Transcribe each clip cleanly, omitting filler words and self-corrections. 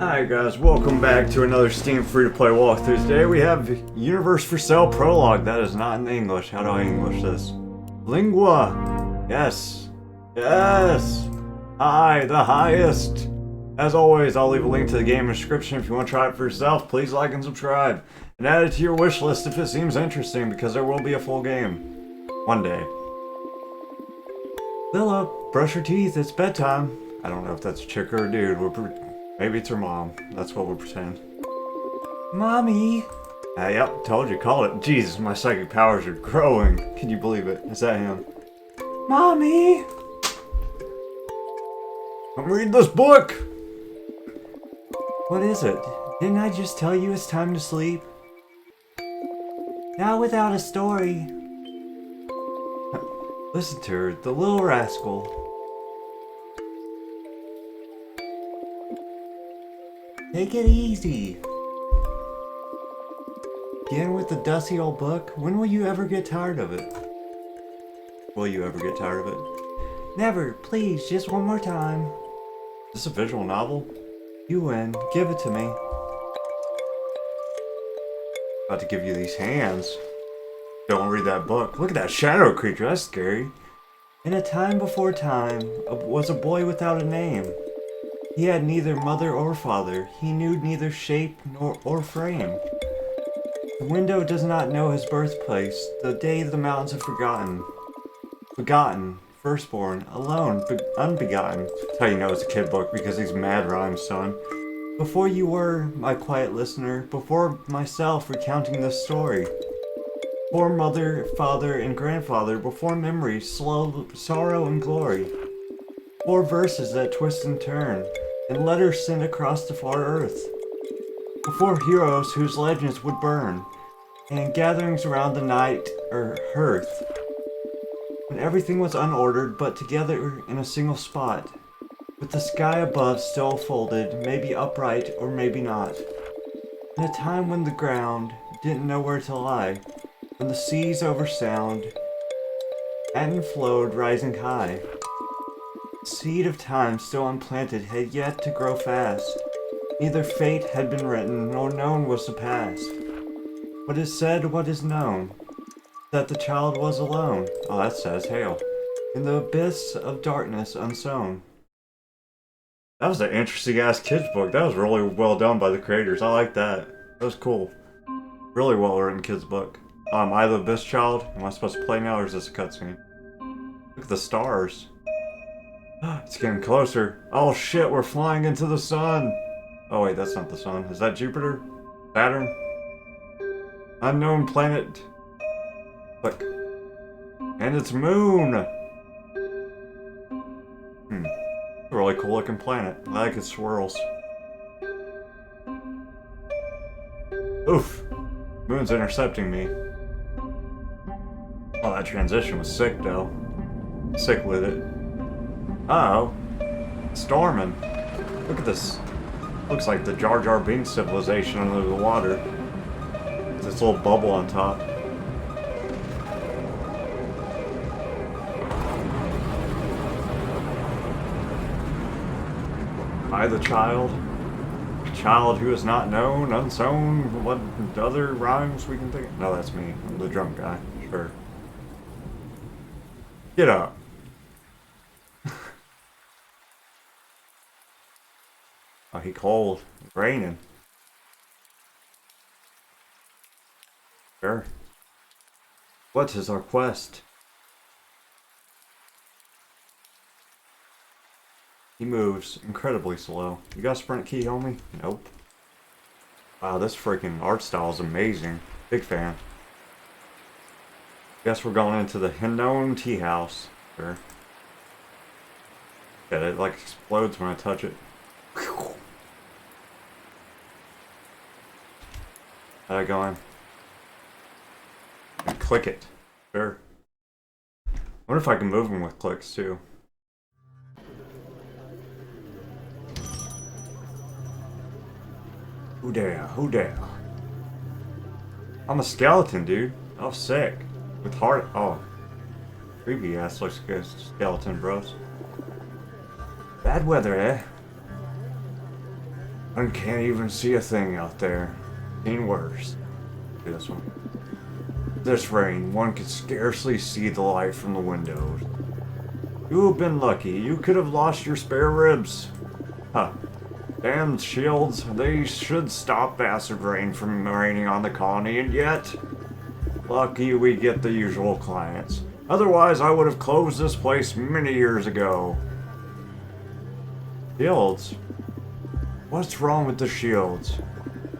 Hi guys, welcome back to another Steam free-to-play walkthrough. Today we have Universe for Sale Prologue. That is not in English. How do I English this? Lingua. Yes. Yes. High, the highest. As always, I'll leave a link to the game description if you want to try it for yourself. Please like and subscribe. And add it to your wish list if it seems interesting, because there will be a full game. One day. Leela, brush your teeth. It's bedtime. I don't know if that's a chick or a dude. Maybe it's her mom. That's what we'll pretend. Mommy! Yep, told you, called it. Jesus, my psychic powers are growing. Can you believe it? Is that him? Mommy! I'm reading this book! What is it? Didn't I just tell you it's time to sleep? Not without a story. Listen to her, the little rascal. Take it easy. Again with the dusty old book? When will you ever get tired of it? Will you ever get tired of it? Never. Please, just one more time. Is this a visual novel? You win. Give it to me. About to give you these hands. Don't read that book. Look at that shadow creature. That's scary. In a time before time, was a boy without a name. He had neither mother or father. He knew neither shape or frame. The window does not know his birthplace. The day the mountains have forgotten. Begotten, firstborn, alone, unbegotten. That's how you know it's a kid book, because these mad rhymes, son. Before you were, my quiet listener, before myself recounting this story. Before mother, father, and grandfather, before memory, sorrow, and glory. 4 verses that twist and turn, and letters sent across the far earth. Before heroes whose legends would burn, and gatherings around the night or hearth. When everything was unordered but together in a single spot, with the sky above still folded, maybe upright or maybe not. In a time when the ground didn't know where to lie, when the seas over sound hadn't flowed rising high. The seed of time still unplanted had yet to grow fast. Neither fate had been written, nor known was the past. What is said, what is known, that the child was alone. Oh, that says hail. In the abyss of darkness unsown. That was an interesting ass kids book. That was really well done by the creators. I like that. That was cool. Really well written kids book. Am I the abyss child? Am I supposed to play now, or is this a cutscene? Look at the stars. It's getting closer. Oh shit, we're flying into the sun. Oh wait, that's not the sun. Is that Jupiter? Saturn? Unknown planet. Click. And it's moon. A really cool looking planet. I like its swirls. Oof. Moon's intercepting me. Oh, that transition was sick though. Sick with it. Uh-oh. Storming. Look at this. Looks like the Jar Jar Binks civilization under the water. This little bubble on top. I the child. A child who is not known, unsown. What other rhymes we can think of? No, that's me. I'm the drunk guy. Sure. Get up. Oh, he cold. It's raining. Sure. What is our quest? He moves incredibly slow. You got a sprint key, homie? Nope. Wow, this freaking art style is amazing. Big fan. Guess we're going into the Hinnon tea house. Sure. Yeah, it like explodes when I touch it. How'd I go in? And click it. Sure. I wonder if I can move them with clicks too. Who dare? Who dare? I'm a skeleton, dude. Oh, sick. With heart. Oh. Creepy ass looks good. Skeleton bros. Bad weather, eh? One can't even see a thing out there. Seen worse. Do this one. This rain, one could scarcely see the light from the windows. You have been lucky. You could have lost your spare ribs. Huh. Damn shields. They should stop acid rain from raining on the colony, and yet... lucky we get the usual clients. Otherwise, I would have closed this place many years ago. Shields? What's wrong with the shields?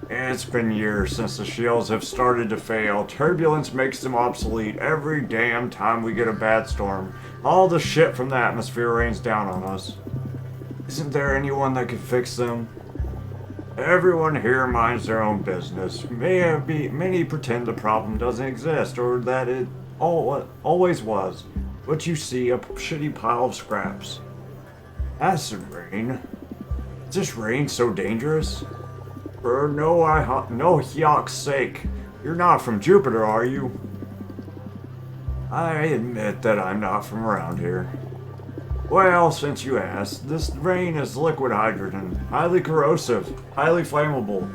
It's been years since the shields have started to fail. Turbulence makes them obsolete every damn time we get a bad storm. All the shit from the atmosphere rains down on us. Isn't there anyone that could fix them? Everyone here minds their own business. Many pretend the problem doesn't exist or that it always was. But you see, a shitty pile of scraps. Acid rain? Is this rain so dangerous? For no Hyok's sake. You're not from Jupiter, are you? I admit that I'm not from around here. Well, since you asked, this rain is liquid hydrogen, highly corrosive, highly flammable.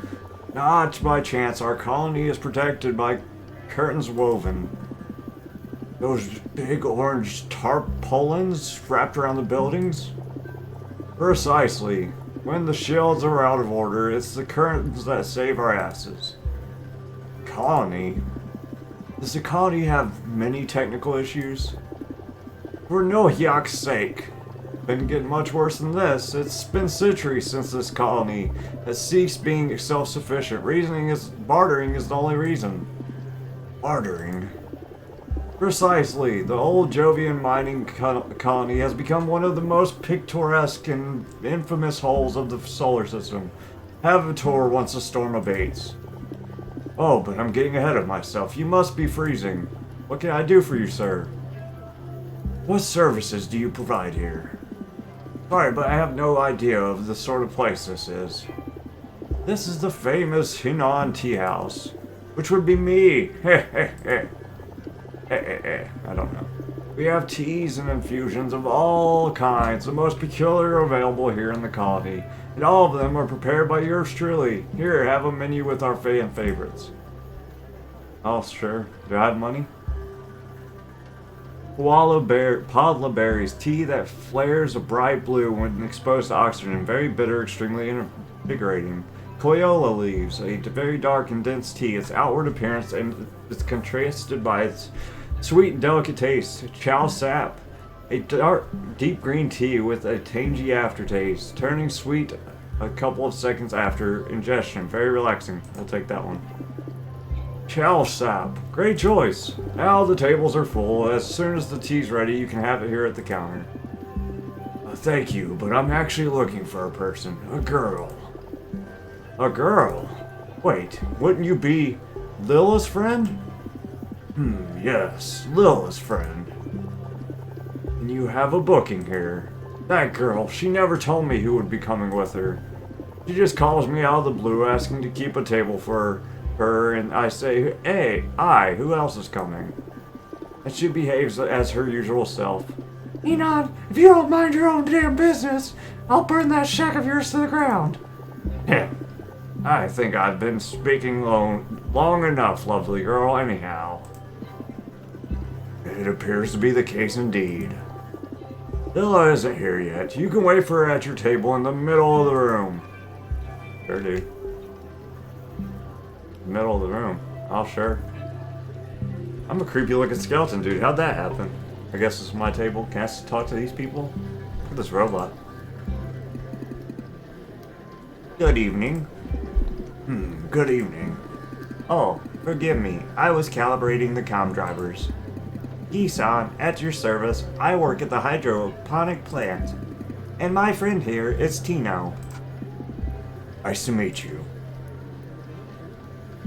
Not by chance our colony is protected by curtains woven. Those big orange tarpaulins wrapped around the buildings? Precisely. When the shields are out of order, it's the curtains that save our asses. Colony? Does the colony have many technical issues? For no Hyok's sake. Couldn't get much worse than this. It's been centuries since this colony has ceased being self-sufficient. Bartering is the only reason. Bartering? Precisely. The old Jovian mining colony has become one of the most picturesque and infamous holes of the solar system. Have a tour once the storm abates. Oh, but I'm getting ahead of myself. You must be freezing. What can I do for you, sir? What services do you provide here? Sorry, but I have no idea of the sort of place this is. This is the famous Hinan Tea House, which would be me. I don't know. We have teas and infusions of all kinds, the most peculiar available here in the colony, and all of them are prepared by yours truly. Here, have a menu with our fan favorites. Oh, sure. Do I have money? Podla berries, tea that flares a bright blue when exposed to oxygen, very bitter, extremely invigorating. Koyola leaves, a very dark and dense tea. Its outward appearance and is contrasted by its sweet and delicate taste. Chow sap, a dark, deep green tea with a tangy aftertaste, turning sweet a couple of seconds after ingestion. Very relaxing. We'll take that one. Chow sap, great choice. Now the tables are full. As soon as the tea's ready, you can have it here at the counter. Thank you, but I'm actually looking for a person, a girl. A girl? Wait, wouldn't you be Lila's friend? Yes, Lila's friend. And you have a booking here. That girl, she never told me who would be coming with her. She just calls me out of the blue asking to keep a table for her, and I say, hey, who else is coming? And she behaves as her usual self. Enon, if you don't mind your own damn business, I'll burn that shack of yours to the ground. I think I've been speaking long enough, lovely girl, anyhow. It appears to be the case indeed. Leela isn't here yet. You can wait for her at your table in the middle of the room. Sure, dude. Middle of the room. Oh, sure. I'm a creepy looking skeleton, dude. How'd that happen? I guess this is my table. Can I talk to these people? Look at this robot. Good evening. Good evening. Oh, forgive me. I was calibrating the comm drivers. Gisan, at your service. I work at the hydroponic plant. And my friend here is Tino. Nice to meet you.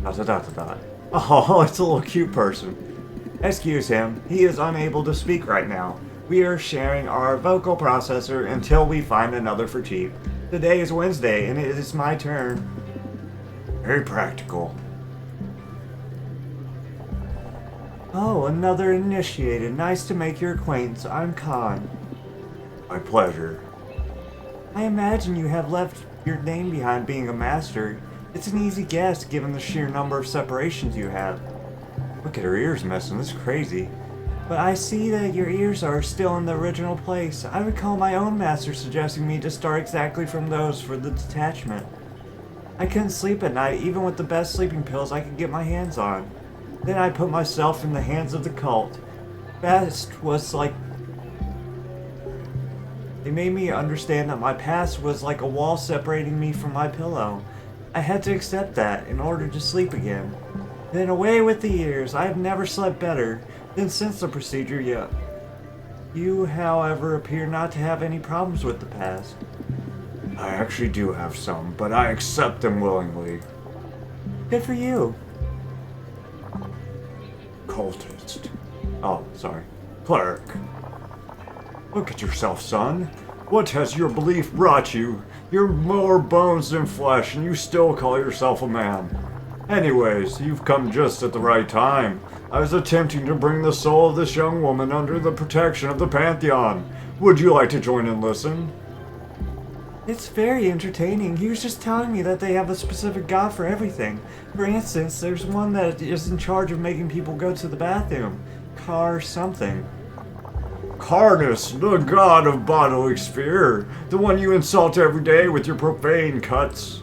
Oh, it's a little cute person. Excuse him. He is unable to speak right now. We are sharing our vocal processor until we find another for cheap. Today is Wednesday, and it is my turn. Very practical. Oh, another initiated. Nice to make your acquaintance. I'm Khan. My pleasure. I imagine you have left your name behind being a master, it's an easy guess given the sheer number of separations you have. Look at her ears missing, this is crazy. But I see that your ears are still in the original place. I recall my own master suggesting me to start exactly from those for the detachment. I couldn't sleep at night, even with the best sleeping pills I could get my hands on. Then I put myself in the hands of the cult. Best was like... They made me understand that my past was like a wall separating me from my pillow. I had to accept that in order to sleep again. Then away with the years. I have never slept better than since the procedure yet. You, however, appear not to have any problems with the past. I actually do have some, but I accept them willingly. Good for you. Cultist. Oh, sorry. Cleric. Look at yourself, son. What has your belief brought you? You're more bones than flesh, and you still call yourself a man. Anyways, you've come just at the right time. I was attempting to bring the soul of this young woman under the protection of the Pantheon. Would you like to join and listen? It's very entertaining. He was just telling me that they have a specific god for everything. For instance, there's one that is in charge of making people go to the bathroom. Car something. Carnus, the god of bodily sphere. The one you insult every day with your profane cuts.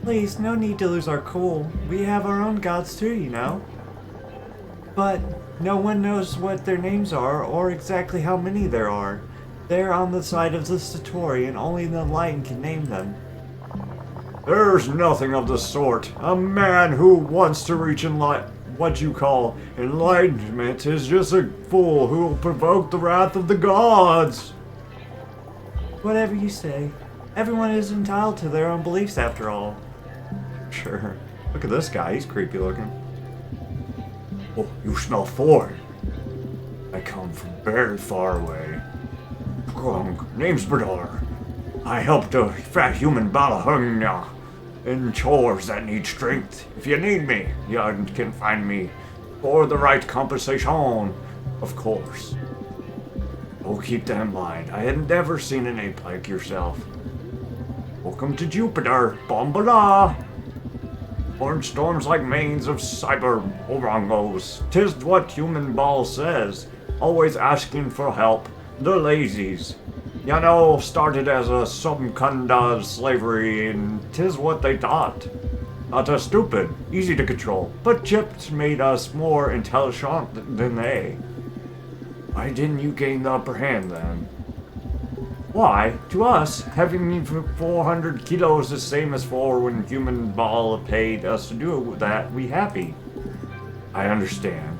Please, no need to lose our cool. We have our own gods too, you know. But no one knows what their names are or exactly how many there are. They're on the side of the Satori and only the Enlightened can name them. There's nothing of the sort. A man who wants to reach what you call enlightenment is just a fool who will provoke the wrath of the gods. Whatever you say. Everyone is entitled to their own beliefs after all. Sure. Look at this guy, he's creepy looking. Oh, you smell foreign. I come from very far away. Name's Brador. I help the fat human Balahungna in chores that need strength. If you need me, you can find me for the right compensation, of course. Oh, keep that in mind. I had never seen an ape like yourself. Welcome to Jupiter, Bombala. Orange storms like manes of cyber orangos. 'Tis what human ball says. Always asking for help. The lazies. You know, started as a some kind of slavery, and 'tis what they thought. Not as stupid, easy to control, but chips made us more intelligent than they. Why didn't you gain the upper hand then? Why, to us, having 400 kilos the same as for when human ball paid us to do that, we happy. I understand.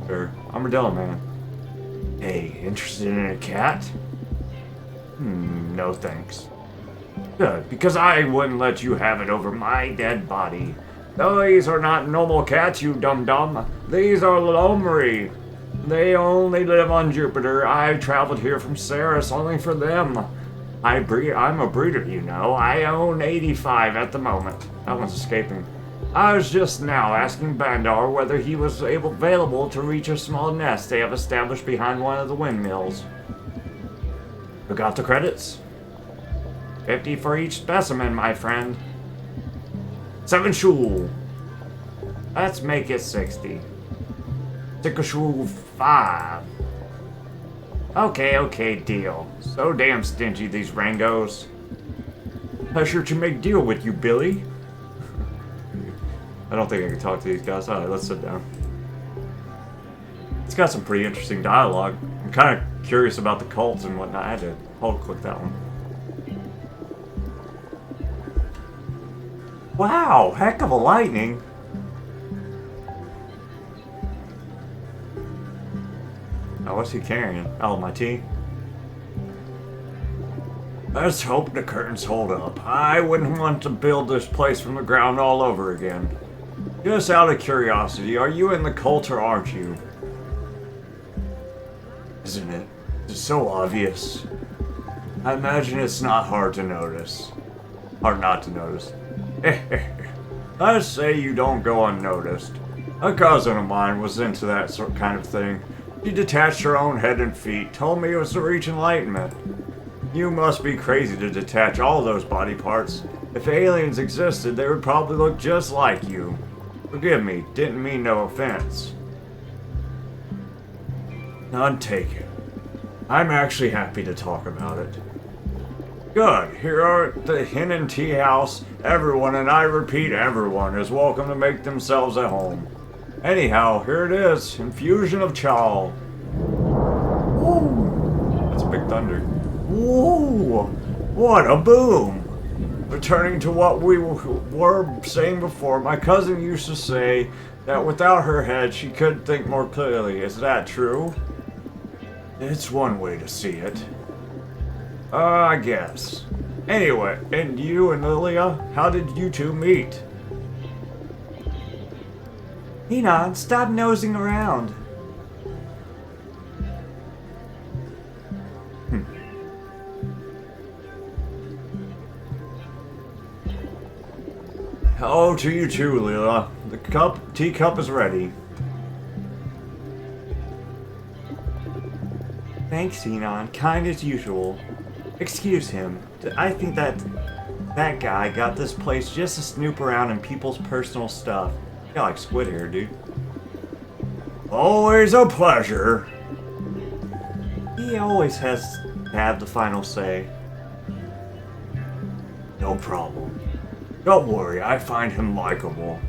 Sure, armadillo man. Hey, interested in a cat? No thanks. Good, because I wouldn't let you have it over my dead body. These are not normal cats, you dum-dum. These are Lomri. They only live on Jupiter. I traveled here from Ceres only for them. I'm a breeder, you know. I own 85 at the moment. That one's escaping. I was just now asking Bandar whether he was available to reach a small nest they have established behind one of the windmills. Who got the credits? 50 for each specimen, my friend. 7 shul. Let's make it 60. Take a shul 5. Okay, deal. So damn stingy, these Rangos. Pleasure to make deal with you, Billy. I don't think I can talk to these guys. Alright, let's sit down. It's got some pretty interesting dialogue. I'm kind of curious about the cults and whatnot. I had to click that one. Wow, heck of a lightning. Oh, what's he carrying? Oh, my tea. Let's hope the curtains hold up. I wouldn't want to build this place from the ground all over again. Just out of curiosity, are you in the cult or aren't you? Isn't it? It's so obvious. I imagine it's not hard to notice. Hard not to notice. Let's say you don't go unnoticed. A cousin of mine was into that sort kind of thing. She detached her own head and feet, told me it was to reach enlightenment. You must be crazy to detach all those body parts. If aliens existed, they would probably look just like you. Forgive me, didn't mean no offense. None taken. I'm actually happy to talk about it. Good, here are at the Hen and Tea House. Everyone, and I repeat, everyone, is welcome to make themselves at home. Anyhow, here it is, infusion of chow. Whoa! That's a big thunder. Whoa! What a boom! Returning to what we were saying before, my cousin used to say that without her head, she could think more clearly. Is that true? It's one way to see it. I guess. Anyway, and you and Leela, how did you two meet? Enon, stop nosing around. Hello to you too, Leela. The teacup is ready. Thanks, Enon. Kind as usual. Excuse him. I think that guy got this place just to snoop around in people's personal stuff. Got like squid here, dude. Always a pleasure. He always has to have the final say. No problem. Don't worry, I find him likable.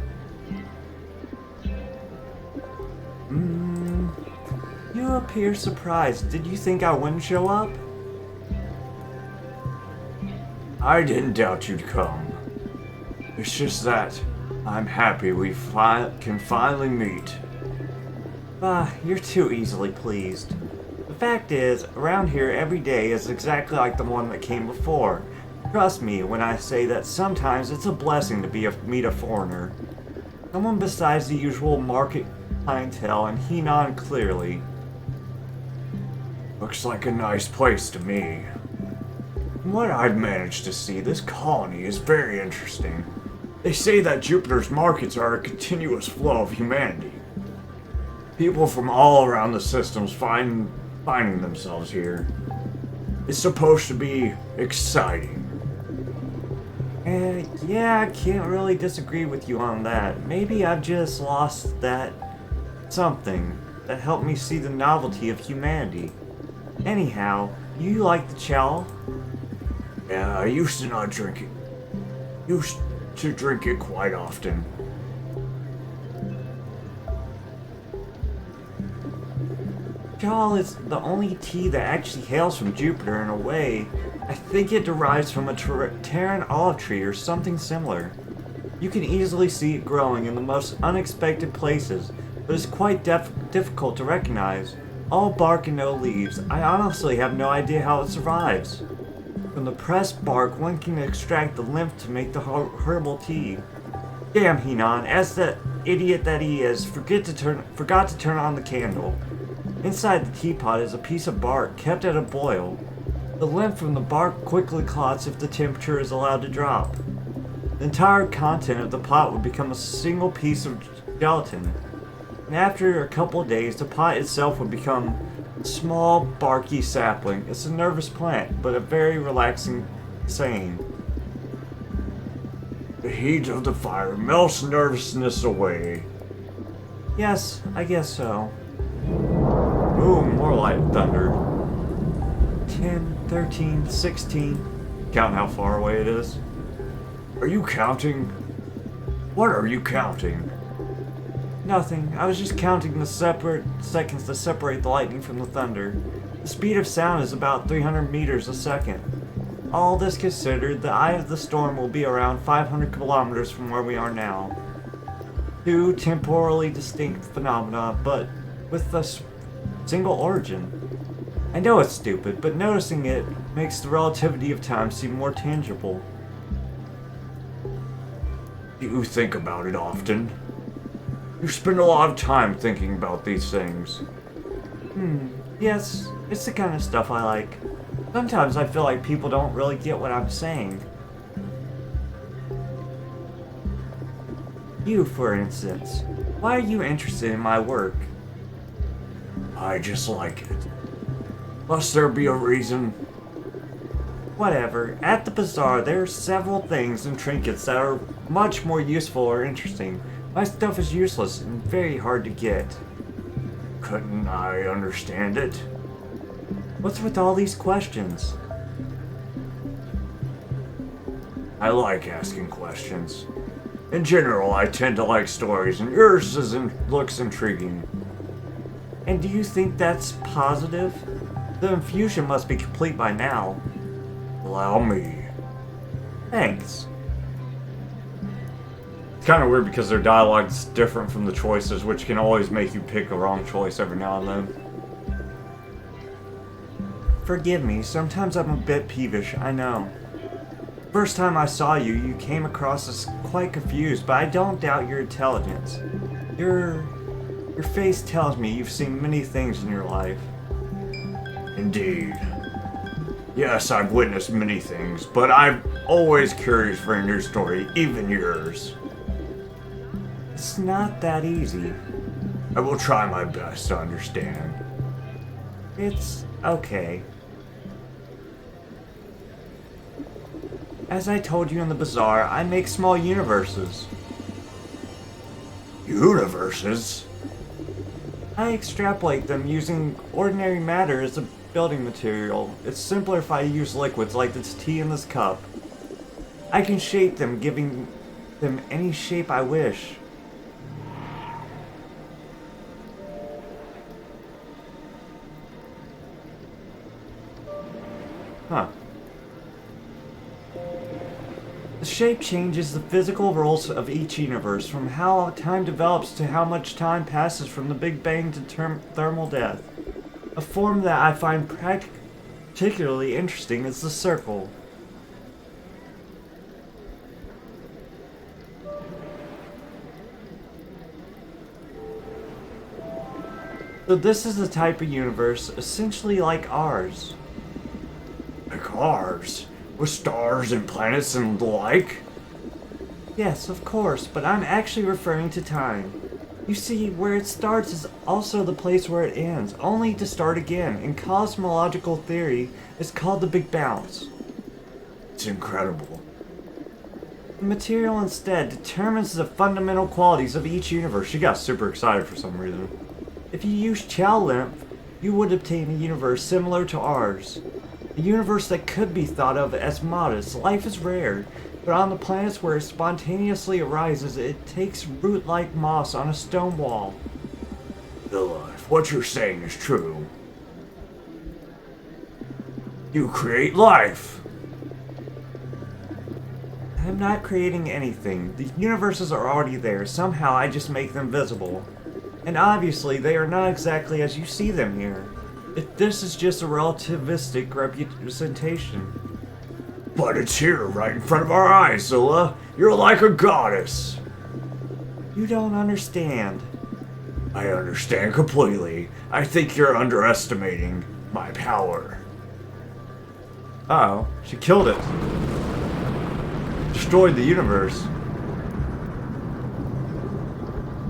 You appear surprised. Did you think I wouldn't show up? I didn't doubt you'd come. It's just that I'm happy we can finally meet. You're too easily pleased. The fact is, around here every day is exactly like the one that came before. Trust me when I say that sometimes it's a blessing to meet a foreigner. Someone besides the usual market clientele, and he nodded clearly. Looks like a nice place to me. From what I've managed to see, this colony is very interesting. They say that Jupiter's markets are a continuous flow of humanity. People from all around the systems finding themselves here. It's supposed to be exciting. Yeah, I can't really disagree with you on that. Maybe I've just lost that something that helped me see the novelty of humanity. Anyhow, you like the chow? Yeah, I used to not drink it. Used to drink it quite often. Chow is the only tea that actually hails from Jupiter in a way. I think it derives from a Terran olive tree or something similar. You can easily see it growing in the most unexpected places, but it's quite difficult to recognize. All bark and no leaves. I honestly have no idea how it survives. From the pressed bark, one can extract the lymph to make the herbal tea. Damn, Henan, as the idiot that he is, forgot to turn on the candle. Inside the teapot is a piece of bark kept at a boil. The lymph from the bark quickly clots if the temperature is allowed to drop. The entire content of the pot would become a single piece of gelatin. And after a couple of days, the pot itself would become a small, barky sapling. It's a nervous plant, but a very relaxing saying. The heat of the fire melts nervousness away. Yes, I guess so. Boom, more light thunder. 10, 13, 16. Count how far away it is. Are you counting? What are you counting? Nothing. I was just counting the separate seconds to separate the lightning from the thunder. The speed of sound is about 300 meters a second. All this considered, the eye of the storm will be around 500 kilometers from where we are now. Two temporally distinct phenomena, but with a single origin. I know it's stupid, but noticing it makes the relativity of time seem more tangible. Do you think about it often? You spend a lot of time thinking about these things. Yes, it's the kind of stuff I like. Sometimes I feel like people don't really get what I'm saying. You, for instance. Why are you interested in my work? I just like it. Must there be a reason? Whatever. At the bazaar, there are several things and trinkets that are much more useful or interesting. My stuff is useless and very hard to get. Couldn't I understand it? What's with all these questions? I like asking questions. In general, I tend to like stories, and yours looks intriguing. And do you think that's positive? The infusion must be complete by now. Allow me. Thanks. It's kind of weird because their dialogue's different from the choices, which can always make you pick a wrong choice every now and then. Forgive me, sometimes I'm a bit peevish, I know. First time I saw you, you came across as quite confused, but I don't doubt your intelligence. Your face tells me you've seen many things in your life. Indeed. Yes, I've witnessed many things, but I'm always curious for a new story, even yours. It's not that easy. I will try my best to understand. It's okay. As I told you in the bazaar, I make small universes. Universes? I extrapolate them using ordinary matter as a building material. It's simpler if I use liquids like this tea in this cup. I can shape them, giving them any shape I wish. Huh. The shape changes the physical roles of each universe, from how time develops to how much time passes from the Big Bang to thermal death. A form that I find particularly interesting is the circle. So this is the type of universe essentially like ours. Like ours? With stars and planets and the like? Yes, of course, but I'm actually referring to time. You see, where it starts is also the place where it ends, only to start again. In cosmological theory, it's called the Big Bounce. It's incredible. The material instead determines the fundamental qualities of each universe. She got super excited for some reason. If you use Chow length, you would obtain a universe similar to ours. A universe that could be thought of as modest. Life is rare, but on the planets where it spontaneously arises, it takes root like moss on a stone wall. Leela, if what you're saying is true, you create life. I'm not creating anything. The universes are already there. Somehow I just make them visible. And obviously they are not exactly as you see them here. This is just a relativistic representation. But it's here, right in front of our eyes, Leela. You're like a goddess. You don't understand. I understand completely. I think you're underestimating my power. Uh-oh, she killed it. Destroyed the universe.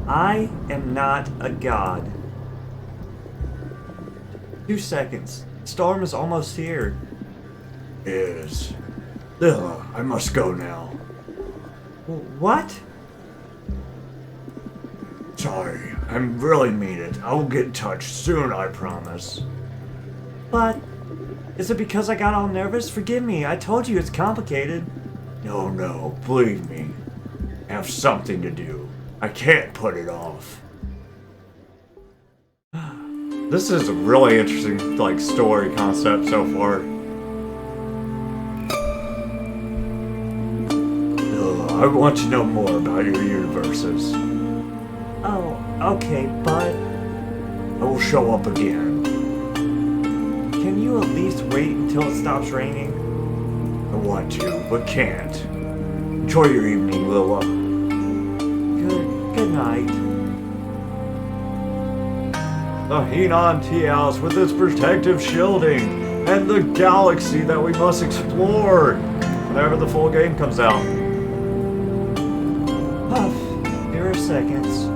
I am not a god. 2 seconds. Storm is almost here. Is. Leela, I must go now. What? Sorry, I really mean it. I will get in touch soon, I promise. But, is it because I got all nervous? Forgive me, I told you it's complicated. No, believe me. I have something to do. I can't put it off. This is a really interesting, story concept so far. I want to know more about your universes. Oh, okay, but I will show up again. Can you at least wait until it stops raining? I want to, but can't. Enjoy your evening, Leela. Good night. The Henan Tea House with its protective shielding, and the galaxy that we must explore whenever the full game comes out. Puff, here are seconds.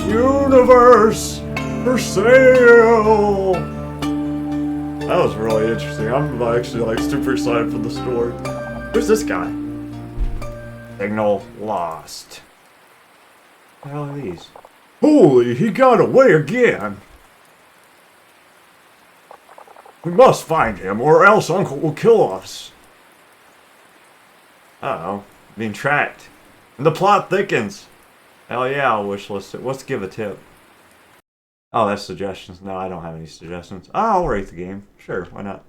Universe for sale! That was really interesting. I'm actually like super excited for the story. Who's this guy? Signal lost. What the hell are these? Holy, he got away again! We must find him, or else Uncle will kill us. Uh-oh. Being tracked. And the plot thickens. Hell yeah, I'll wishlist it. Let's give a tip. Oh, that's suggestions. No, I don't have any suggestions. Oh, I'll rate the game. Sure, why not?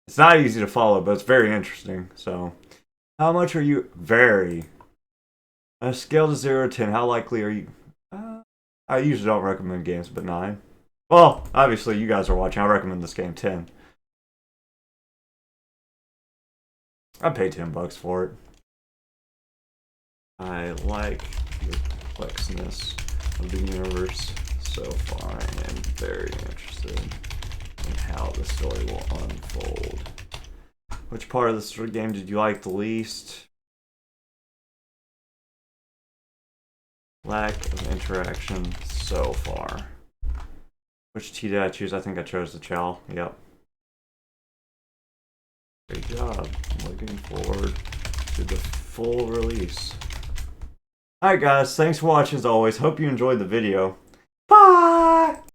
It's not easy to follow, but it's very interesting. So, how much are you? Very. On a scale to 0 to 10, how likely are you? I usually don't recommend games, but 9. Well, obviously, you guys are watching. I recommend this game 10. I paid $10 for it. I like the complexness of the universe so far. I am very interested in how the story will unfold. Which part of the game did you like the least? Lack of interaction so far. Which T did I choose? I think I chose the Chow. Yep. Great job. I'm looking forward to the full release. Alright guys, thanks for watching as always. Hope you enjoyed the video. Bye!